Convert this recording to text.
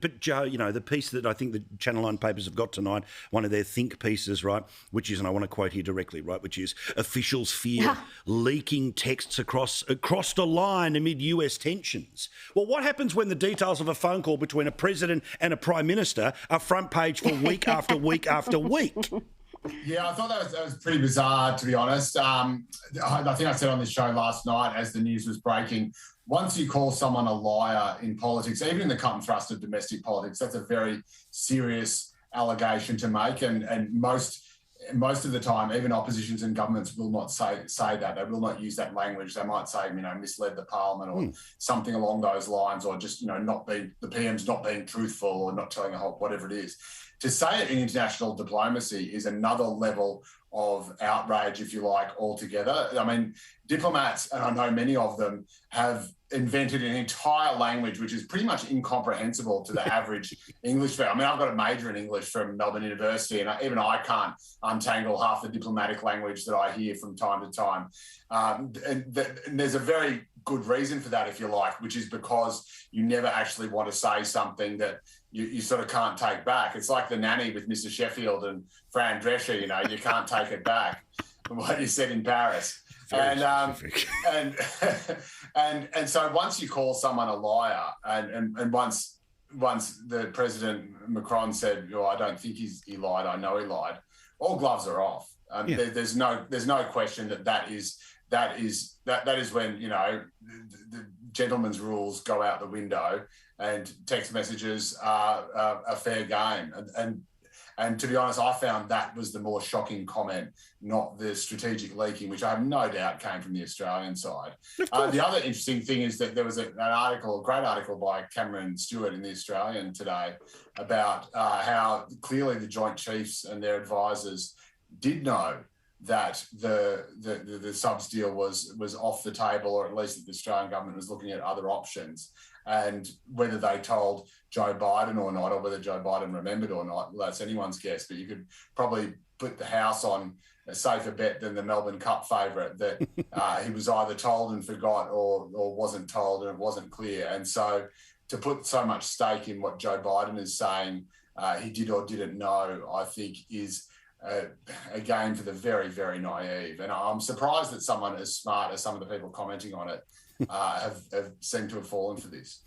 But, Joe, the piece that I think the Channel 9 papers have got tonight, one of their think pieces, right, which is, and I want to quote here directly, right, which is officials fear leaking texts across the line amid US tensions. Well, what happens when the details of a phone call between a president and a prime minister are front page for week after week after week? Yeah, I thought that was pretty bizarre, to be honest. I think I said on this show last night as the news was breaking, once you call someone a liar in politics, even in the cut and thrust of domestic politics, that's a very serious allegation to make. And most of the time, even oppositions and governments will not say that. They will not use that language. They might say, misled the parliament or something along those lines, or just, the PM's not being truthful or not telling the whole, whatever it is. To say it in international diplomacy is another level of outrage, if you like, altogether. I mean, diplomats, and I know many of them, have invented an entire language which is pretty much incomprehensible to the average English fan. I mean, I've got a major in English from Melbourne University, and even I can't untangle half the diplomatic language that I hear from time to time. And there's a very good reason for that, if you like, which is because you never actually want to say something that you sort of can't take back. It's like The Nanny with Mr. Sheffield and Fran Drescher, you can't take it back from what you said in Paris. And so once you call someone a liar, and once the President Macron said, I don't think he lied, I know he lied, all gloves are off. There's no question that is when the gentleman's rules go out the window, and text messages are a fair game. And to be honest, I found that was the more shocking comment, not the strategic leaking, which I have no doubt came from the Australian side. The other interesting thing is that there was a great article by Cameron Stewart in the Australian today about how clearly the Joint Chiefs and their advisors did know that the subs deal was off the table, or at least that the Australian government was looking at other options. And whether they told Joe Biden or not, or whether Joe Biden remembered or not, well, that's anyone's guess. But you could probably put the house on a safer bet than the Melbourne Cup favourite that he was either told and forgot or wasn't told and it wasn't clear. And so to put so much stake in what Joe Biden is saying he did or didn't know, I think is a game for the very, very naive. And I'm surprised that someone as smart as some of the people commenting on it have seemed to have fallen for this.